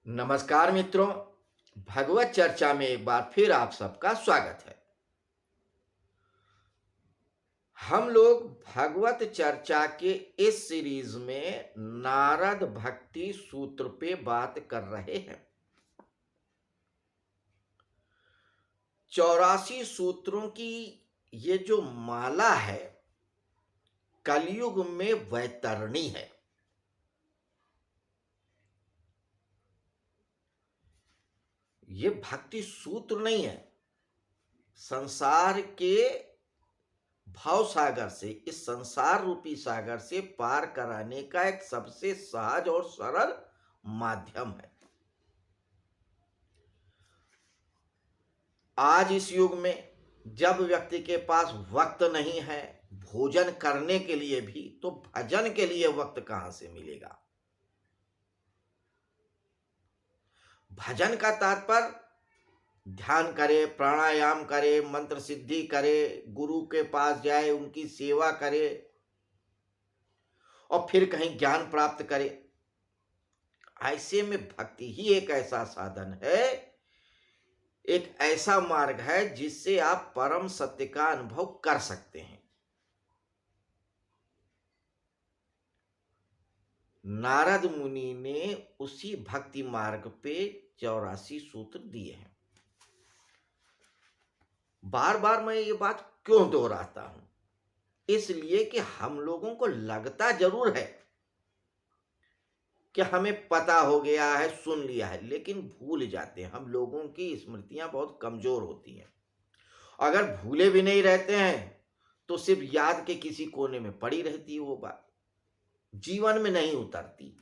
नमस्कार मित्रों। भगवत चर्चा में एक बार फिर आप सबका स्वागत है। हम लोग भगवत चर्चा के इस सीरीज में नारद भक्ति सूत्र पे बात कर रहे हैं। 84 सूत्रों की ये जो माला है कलयुग में वैतरणी है। ये भक्ति सूत्र नहीं है, संसार के भाव सागर से, इस संसार रूपी सागर से पार कराने का एक सबसे सहज और सरल माध्यम है। आज इस युग में जब व्यक्ति के पास वक्त नहीं है भोजन करने के लिए भी, तो भजन के लिए वक्त कहां से मिलेगा। भजन का तात्पर्य ध्यान करे, प्राणायाम करे, मंत्र सिद्धि करे, गुरु के पास जाए, उनकी सेवा करे और फिर कहीं ज्ञान प्राप्त करे। ऐसे में भक्ति ही एक ऐसा साधन है, एक ऐसा मार्ग है जिससे आप परम सत्य का अनुभव कर सकते हैं। नारद मुनि ने उसी भक्ति मार्ग पे 84 सूत्र दिए हैं। बार बार मैं ये बात क्यों दोहराता हूं? इसलिए कि हम लोगों को लगता जरूर है कि हमें पता हो गया है, सुन लिया है, लेकिन भूल जाते हैं। हम लोगों की स्मृतियां बहुत कमजोर होती हैं। अगर भूले भी नहीं रहते हैं तो सिर्फ याद के किसी कोने में पड़ी रहती है वो बात, जीवन में नहीं उतरती।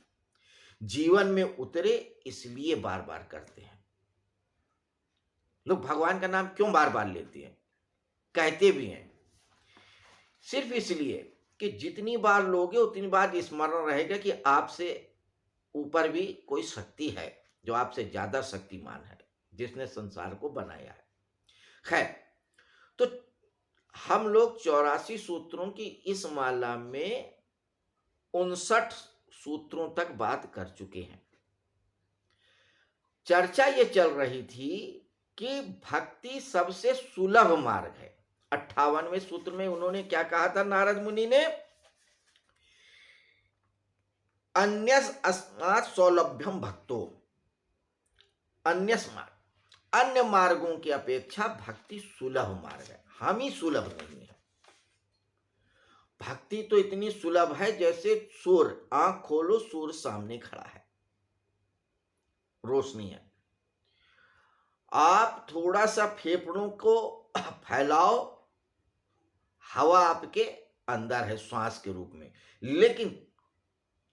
जीवन में उतरे इसलिए बार बार करते हैं। लोग भगवान का नाम क्यों बार बार लेते हैं, कहते भी हैं, सिर्फ इसलिए कि जितनी बार लोगे उतनी बार स्मरण रहेगा कि आपसे ऊपर भी कोई शक्ति है जो आपसे ज्यादा शक्तिमान है, जिसने संसार को बनाया है। खैर, तो हम लोग 84 सूत्रों की इस माला में 59 सूत्रों तक बात कर चुके हैं। चर्चा ये चल रही थी कि भक्ति सबसे सुलभ मार्ग है। 58वें सूत्र में उन्होंने क्या कहा था नारद मुनि ने? अन्यस्मात् सौलभ्यम भक्तो, अन्य मार्गों की अपेक्षा भक्ति सुलभ मार्ग है। हम ही सुलभ नहीं है। भक्ति तो इतनी सुलभ है जैसे सूर्य, आंख खोलो सूर्य सामने खड़ा है, रोशनी है। आप थोड़ा सा फेफड़ों को फैलाओ, हवा आपके अंदर है श्वास के रूप में, लेकिन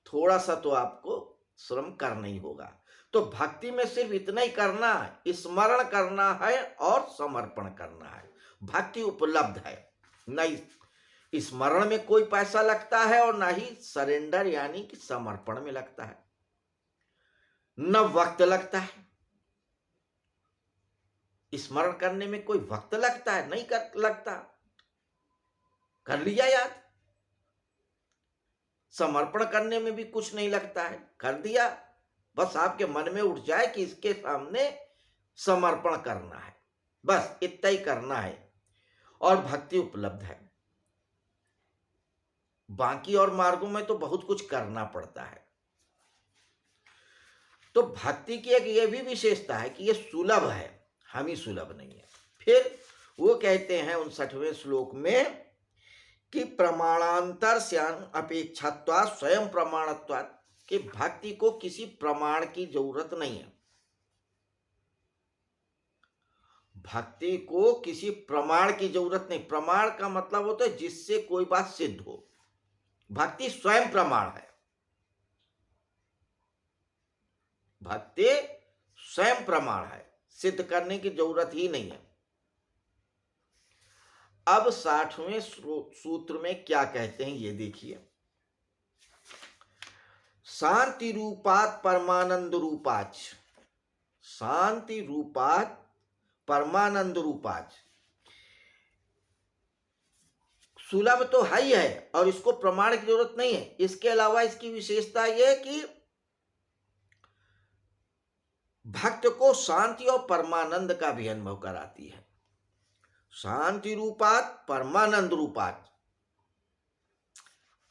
थोड़ा सा तो आपको श्रम करना ही होगा। तो भक्ति में सिर्फ इतना ही करना है, स्मरण करना है और समर्पण करना है। भक्ति उपलब्ध है। नहीं स्मरण में कोई पैसा लगता है और ना ही सरेंडर यानी कि समर्पण में लगता है, न वक्त लगता है। स्मरण करने में कोई वक्त लगता है? नहीं लगता, कर लिया याद। समर्पण करने में भी कुछ नहीं लगता है, कर दिया। बस आपके मन में उठ जाए कि इसके सामने समर्पण करना है, बस इतना ही करना है और भक्ति उपलब्ध है। बाकी और मार्गों में तो बहुत कुछ करना पड़ता है। तो भक्ति की एक ये भी विशेषता है कि ये सुलभ है, हम ही सुलभ नहीं है। फिर वो कहते हैं 59वें श्लोक में कि प्रमाणांतर स्यान अपेक्षात्वा स्वयं प्रमाणत्वात्, कि भक्ति को किसी प्रमाण की जरूरत नहीं है। भक्ति को किसी प्रमाण की जरूरत नहीं। प्रमाण का मतलब होता है जिससे कोई बात सिद्ध हो। भक्ति स्वयं प्रमाण है। भक्ति स्वयं प्रमाण है, सिद्ध करने की जरूरत ही नहीं है। अब 60वें सूत्र में क्या कहते हैं ये देखिए। शांति रूपात परमानंद रूपाच, शांति रूपात परमानंद रूपाच। सुलभ तो है ही है और इसको प्रमाण की जरूरत नहीं है। इसके अलावा इसकी विशेषता यह है कि भक्त को शांति और परमानंद का भी अनुभव कराती है। शांति रूपात परमानंद रूपात।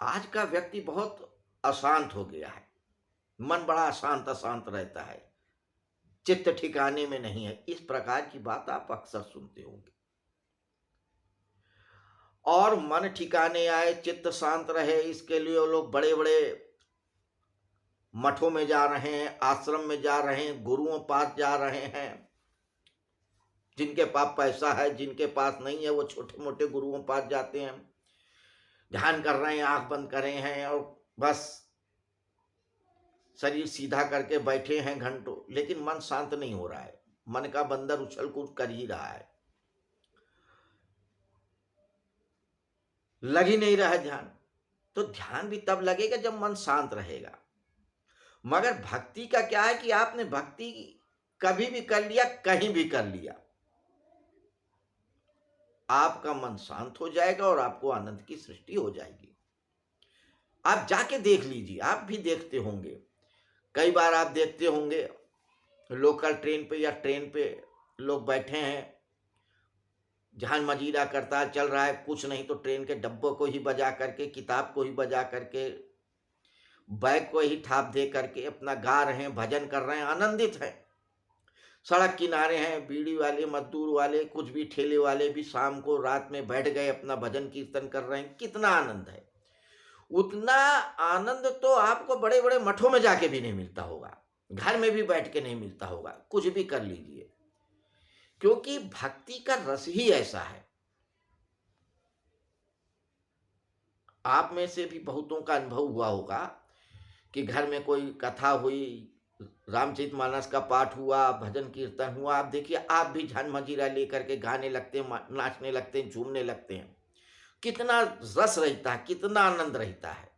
आज का व्यक्ति बहुत अशांत हो गया है, मन बड़ा अशांत अशांत रहता है, चित्त ठिकाने में नहीं है। इस प्रकार की बात आप अक्सर सुनते होंगे। और मन ठिकाने आए, चित्त शांत रहे, इसके लिए वो लोग बड़े बड़े मठों में जा रहे हैं, आश्रम में जा रहे हैं, गुरुओं पास जा रहे हैं। जिनके पास पैसा है, जिनके पास नहीं है, वो छोटे मोटे गुरुओं पास जाते हैं, ध्यान कर रहे हैं, आंख बंद करे हैं और बस शरीर सीधा करके बैठे हैं घंटों, लेकिन मन शांत नहीं हो रहा है। मन का बंदर उछल कूद कर ही रहा है, लग ही नहीं रहा है ध्यान। तो ध्यान भी तब लगेगा जब मन शांत रहेगा। मगर भक्ति का क्या है कि आपने भक्ति कभी भी कर लिया, कहीं भी कर लिया, आपका मन शांत हो जाएगा और आपको आनंद की सृष्टि हो जाएगी। आप जाके देख लीजिए, आप भी देखते होंगे, कई बार आप देखते होंगे लोकल ट्रेन पे या ट्रेन पे लोग बैठे हैं, जहान मजीरा करता चल रहा है, कुछ नहीं तो ट्रेन के डब्बों को ही बजा करके, किताब को ही बजा करके, बैग को ही थाप दे करके अपना गा रहे हैं, भजन कर रहे हैं, आनंदित हैं। सड़क किनारे हैं, बीड़ी वाले, मजदूर वाले, कुछ भी ठेले वाले भी शाम को रात में बैठ गए, अपना भजन कीर्तन कर रहे हैं। कितना आनंद है। उतना आनंद तो आपको बड़े बड़े मठों में जाके भी नहीं मिलता होगा, घर में भी बैठ के नहीं मिलता होगा, कुछ भी कर लीजिए, क्योंकि भक्ति का रस ही ऐसा है। आप में से भी बहुतों का अनुभव हुआ होगा कि घर में कोई कथा हुई, रामचरितमानस का पाठ हुआ, भजन कीर्तन हुआ, आप देखिए आप भी झान मजीरा लेकर के गाने लगते हैं, नाचने लगते हैं, झूमने लगते हैं। कितना रस रहता है, कितना आनंद रहता है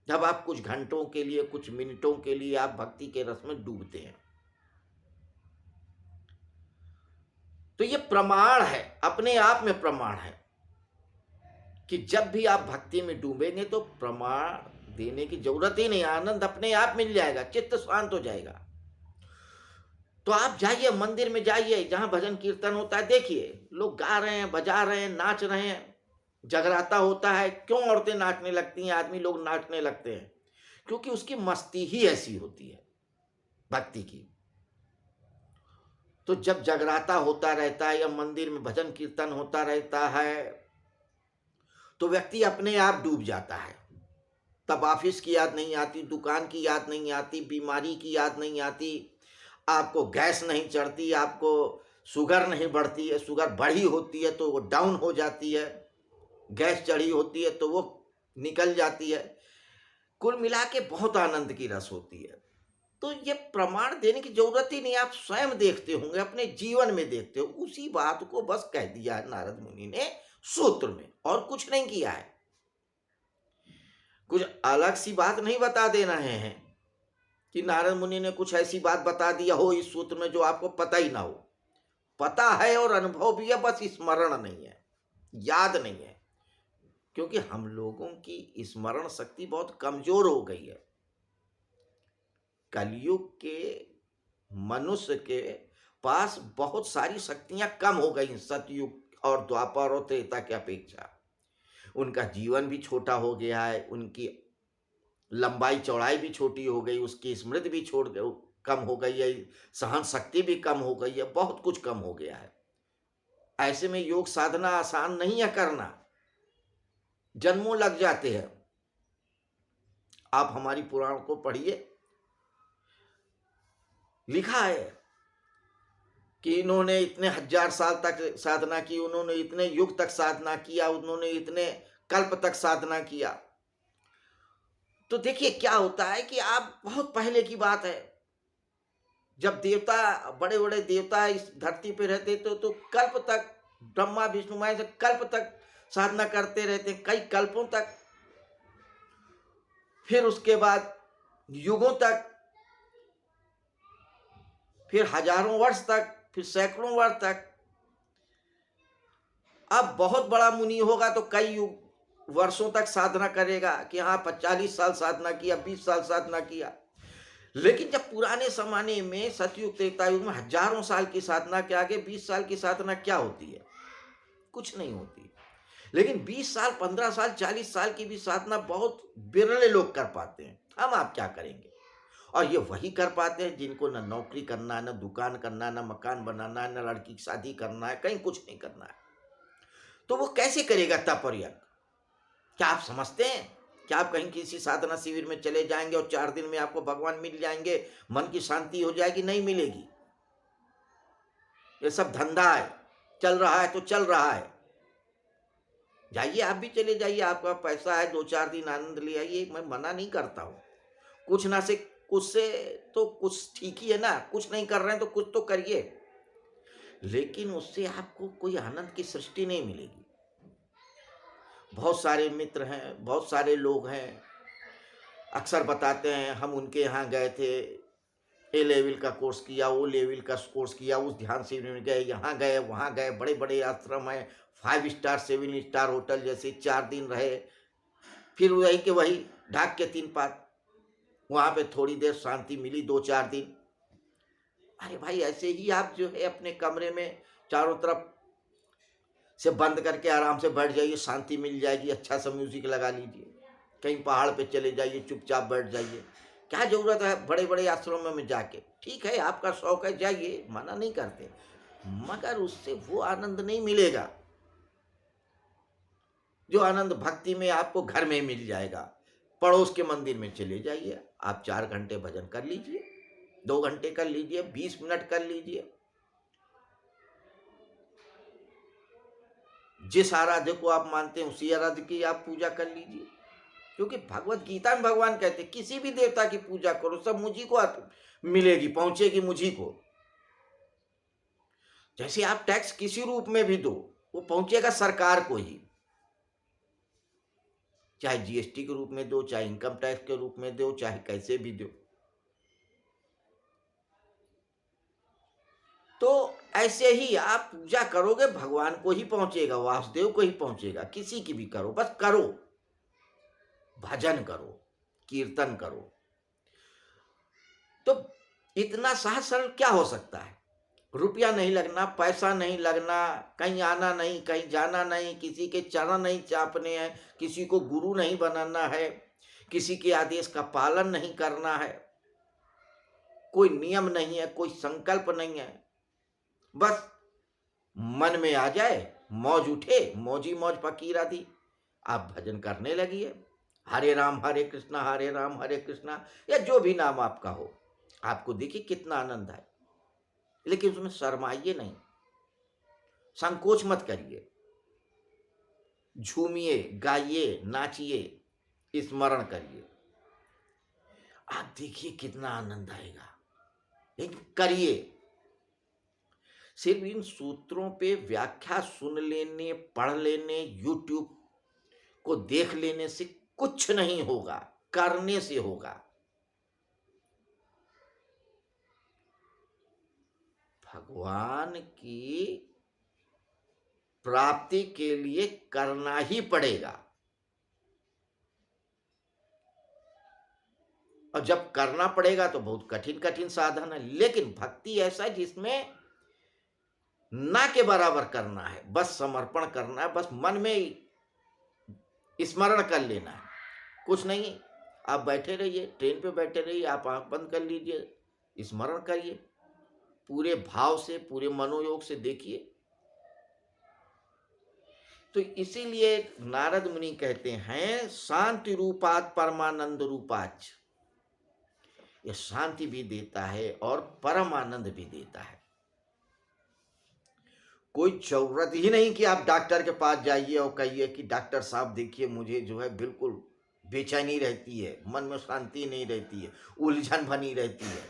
जब आप कुछ घंटों के लिए, कुछ मिनटों के लिए आप भक्ति के रस में डूबते हैं। तो ये प्रमाण है, अपने आप में प्रमाण है कि जब भी आप भक्ति में डूबेंगे तो प्रमाण देने की जरूरत ही नहीं, आनंद अपने आप मिल जाएगा, चित्त शांत हो जाएगा। तो आप जाइए, मंदिर में जाइए, जहां भजन कीर्तन होता है, देखिए लोग गा रहे हैं, बजा रहे हैं, नाच रहे हैं, जगराता होता है। क्यों औरतें नाचने लगती हैं, आदमी लोग नाचने लगते हैं? क्योंकि उसकी मस्ती ही ऐसी होती है भक्ति की। तो जब जगराता होता रहता है या मंदिर में भजन कीर्तन होता रहता है तो व्यक्ति अपने आप डूब जाता है। तब ऑफिस की याद नहीं आती, दुकान की याद नहीं आती, बीमारी की याद नहीं आती, आपको गैस नहीं चढ़ती, आपको शुगर नहीं बढ़ती है, शुगर बढ़ी होती है तो वो डाउन हो जाती है, गैस चढ़ी होती है तो वो निकल जाती है। कुल मिला के बहुत आनंद की रस होती है। तो ये प्रमाण देने की जरूरत ही नहीं, आप स्वयं देखते होंगे, अपने जीवन में देखते हो। उसी बात को बस कह दिया है नारद मुनि ने सूत्र में, और कुछ नहीं किया है। कुछ अलग सी बात नहीं बता दे रहे हैं कि नारद मुनि ने कुछ ऐसी बात बता दिया हो इस सूत्र में जो आपको पता ही ना हो। पता है और अनुभव भी है, बस स्मरण नहीं है, याद नहीं है। क्योंकि हम लोगों की स्मरण शक्ति बहुत कमजोर हो गई है। कलयुग के मनुष्य के पास बहुत सारी शक्तियां कम हो गई सतयुग और द्वापर और त्रेता की अपेक्षा। उनका जीवन भी छोटा हो गया है, उनकी लंबाई चौड़ाई भी छोटी हो गई, उसकी स्मृति भी कम हो गई है, सहन शक्ति भी कम हो गई है, बहुत कुछ कम हो गया है। ऐसे में योग साधना आसान नहीं है करना, जन्मों लग जाते हैं। आप हमारी पुराण को पढ़िए, लिखा है कि इन्होंने इतने 1000 साल तक साधना की, उन्होंने इतने युग तक साधना किया, उन्होंने इतने कल्प तक साधना किया। तो देखिए क्या होता है कि आप बहुत पहले की बात है, जब देवता, बड़े बड़े देवता इस धरती पे रहते तो कल्प तक, ब्रह्मा विष्णु महेश से कल्प तक साधना करते रहते, कई कल्पों तक, फिर उसके बाद युगों तक, फिर हजारों वर्ष तक, फिर सैकड़ों वर्ष तक। अब बहुत बड़ा मुनि होगा तो कई वर्षों तक साधना करेगा कि हाँ 40 साल साधना किया, 20 साल साधना किया। लेकिन जब पुराने जमाने में सतयुग त्रेता युग में हजारों साल की साधना के आगे 20 साल की साधना क्या होती है? कुछ नहीं होती। लेकिन 20 साल, 15 साल, 40 साल की भी साधना बहुत बिरले लोग कर पाते हैं। हम आप क्या करेंगे? और ये वही कर पाते हैं जिनको न नौकरी करना है, न दुकान करना है, न मकान बनाना है, न लड़की की शादी करना है, कहीं कुछ नहीं करना है। तो वो कैसे करेगा तप और यज्ञ? क्या आप समझते हैं? क्या आप कहीं किसी साधना शिविर में चले जाएंगे और 4 दिन में आपको भगवान मिल जाएंगे, मन की शांति हो जाएगी? नहीं मिलेगी। ये सब धंधा है, चल रहा है तो चल रहा है। जाइए, आप भी चले जाइए, आपका पैसा है, 2-4 दिन आनंद ले आइए, मैं मना नहीं करता हूँ। कुछ ना से कुछ से तो कुछ ठीक ही है ना, कुछ नहीं कर रहे हैं तो कुछ तो करिए, लेकिन उससे आपको कोई आनंद की सृष्टि नहीं मिलेगी। बहुत सारे मित्र हैं, बहुत सारे लोग हैं, अक्सर बताते हैं हम उनके यहाँ गए थे, ए लेवल का कोर्स किया, वो लेवल का कोर्स किया, उस ध्यान शिविर में गए, यहाँ गए, वहाँ गए, बड़े बड़े आश्रम है, 5 स्टार 7 स्टार होटल जैसे 4 दिन रहे, फिर वही के वही ढाक के 3 पात, वहाँ पे थोड़ी देर शांति मिली 2-4 दिन। अरे भाई, ऐसे ही आप जो है अपने कमरे में चारों तरफ से बंद करके आराम से बैठ जाइए, शांति मिल जाएगी, अच्छा सा म्यूजिक लगा लीजिए, कहीं पहाड़ पे चले जाइए, चुपचाप बैठ जाइए। क्या जरूरत है बड़े बड़े आश्रमों में जाके? ठीक है, आपका शौक है, जाइए, मना नहीं करते, मगर उससे वो आनंद नहीं मिलेगा जो आनंद भक्ति में आपको घर में मिल जाएगा। पड़ोस के मंदिर में चले जाइए, आप 4 घंटे भजन कर लीजिए, 2 घंटे कर लीजिए, 20 मिनट कर लीजिए, जिस आराध्य को आप मानते हैं उसी आराध्य की आप पूजा कर लीजिए। क्योंकि भगवत गीता में भगवान कहते हैं किसी भी देवता की पूजा करो, सब मुझी को मिलेगी, पहुंचेगी मुझी को। जैसे आप टैक्स किसी रूप में भी दो, वो पहुंचेगा सरकार को ही, चाहे जीएसटी के रूप में दो, चाहे इनकम टैक्स के रूप में दो, चाहे कैसे भी दो। तो ऐसे ही आप पूजा करोगे, भगवान को ही पहुंचेगा, वासुदेव को ही पहुंचेगा। किसी की भी करो, बस करो, भजन करो, कीर्तन करो। तो इतना सहज सरल क्या हो सकता है? रुपया नहीं लगना, पैसा नहीं लगना, कहीं आना नहीं, कहीं जाना नहीं, किसी के चरण नहीं चापने हैं, किसी को गुरु नहीं बनाना है, किसी के आदेश का पालन नहीं करना है, कोई नियम नहीं है, कोई संकल्प नहीं है। बस मन में आ जाए, मौज उठे, मौजी मौज फकीर आदि, आप भजन करने लगिए। हरे राम हरे राम हरे कृष्णा, या जो भी नाम आपका हो, आपको देखिए कितना आनंद है। लेकिन उसमें शर्माइए नहीं, संकोच मत करिए, झूमिए, गाइए, नाचिए, स्मरण करिए, आप देखिए कितना आनंद आएगा। लेकिन करिए। सिर्फ इन सूत्रों पे व्याख्या सुन लेने, पढ़ लेने, यूट्यूब को देख लेने से कुछ नहीं होगा, करने से होगा। भगवान की प्राप्ति के लिए करना ही पड़ेगा। और जब करना पड़ेगा तो बहुत कठिन कठिन साधन है, लेकिन भक्ति ऐसा है जिसमें ना के बराबर करना है, बस समर्पण करना है, बस मन में स्मरण कर लेना है, कुछ नहीं। आप बैठे रहिए, ट्रेन पे बैठे रहिए, आप आंख बंद कर लीजिए, स्मरण करिए, पूरे भाव से, पूरे मनोयोग से देखिए। तो इसीलिए नारद मुनि कहते हैं शांति रूपात परमानंद रूपाच, ये शांति भी देता है और परम आनंद भी देता है। कोई जरूरत ही नहीं कि आप डॉक्टर के पास जाइए और कहिए कि डॉक्टर साहब देखिए, मुझे जो है बिल्कुल बेचैनी रहती है, मन में शांति नहीं रहती है, उलझन बनी रहती है।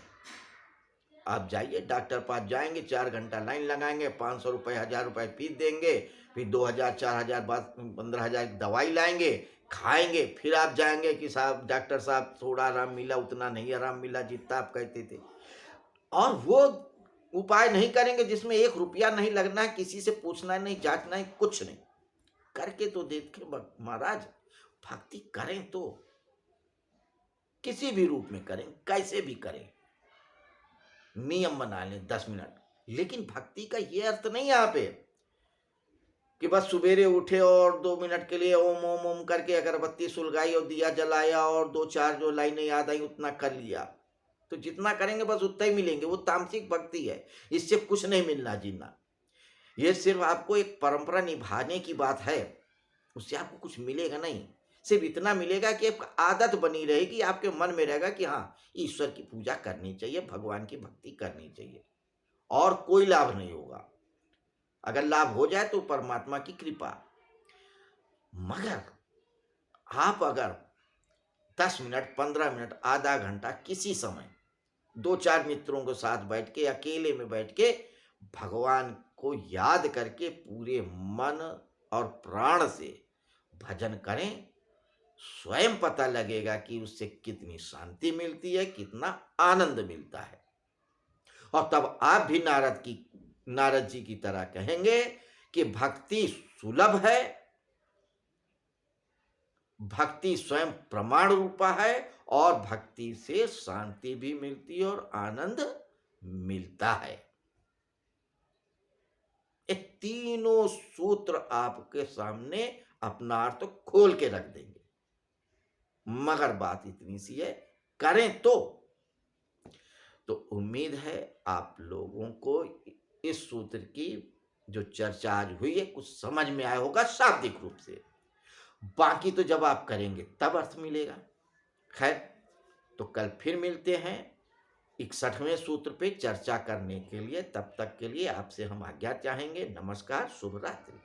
आप जाइए, डॉक्टर पास जाएंगे, 4 घंटा लाइन लगाएंगे, 500 रुपये 1000 रुपये फीस देंगे, फिर 2000 4000 बाद 15000 की दवाई लाएंगे, खाएंगे, फिर आप जाएंगे कि साहब डॉक्टर साहब थोड़ा आराम मिला, उतना नहीं आराम मिला जितना आप कहते थे। और वो उपाय नहीं करेंगे जिसमें 1 रुपया नहीं लगना है, किसी से पूछना नहीं, जांचना है, कुछ नहीं, करके तो देखें महाराज, भक्ति करें तो किसी भी रूप में करें, कैसे भी करें, नियम बना लें 10 मिनट। लेकिन भक्ति का ये अर्थ नहीं यहाँ पे कि बस सवेरे उठे और 2 मिनट के लिए ओम ओम ओम करके अगरबत्ती सुलगाई और दिया जलाया और दो चार जो लाइनें याद आई उतना कर लिया। तो जितना करेंगे बस उतना ही मिलेंगे, वो तामसिक भक्ति है। इससे कुछ नहीं मिलना जीना। ये सिर्फ आपको एक परंपरा निभाने की बात है, उससे आपको कुछ मिलेगा नहीं। सिर्फ इतना मिलेगा कि एक आदत बनी रहेगी, आपके मन में रहेगा कि हाँ, ईश्वर की पूजा करनी चाहिए, भगवान की भक्ति करनी चाहिए, और कोई लाभ नहीं होगा। अगर लाभ हो जाए तो परमात्मा की कृपा। मगर आप अगर 10 मिनट, 15 मिनट, आधा घंटा, किसी समय दो चार मित्रों के साथ बैठ के, अकेले में बैठ के भगवान को याद करके पूरे मन और प्राण से भजन करें, स्वयं पता लगेगा कि उससे कितनी शांति मिलती है, कितना आनंद मिलता है। और तब आप भी नारद जी की तरह कहेंगे कि भक्ति सुलभ है, भक्ति स्वयं प्रमाण रूपा है, और भक्ति से शांति भी मिलती है और आनंद मिलता है। ये तीनों सूत्र आपके सामने अपना अर्थ खोल के रख देंगे। मगर बात इतनी सी है, करें तो उम्मीद है आप लोगों को इस सूत्र की जो चर्चा आज हुई है कुछ समझ में आया होगा शाब्दिक रूप से। बाकी तो जब आप करेंगे तब अर्थ मिलेगा। खैर, तो कल फिर मिलते हैं 61वें सूत्र पे चर्चा करने के लिए। तब तक के लिए आपसे हम आज्ञा चाहेंगे। नमस्कार, शुभ रात्रि।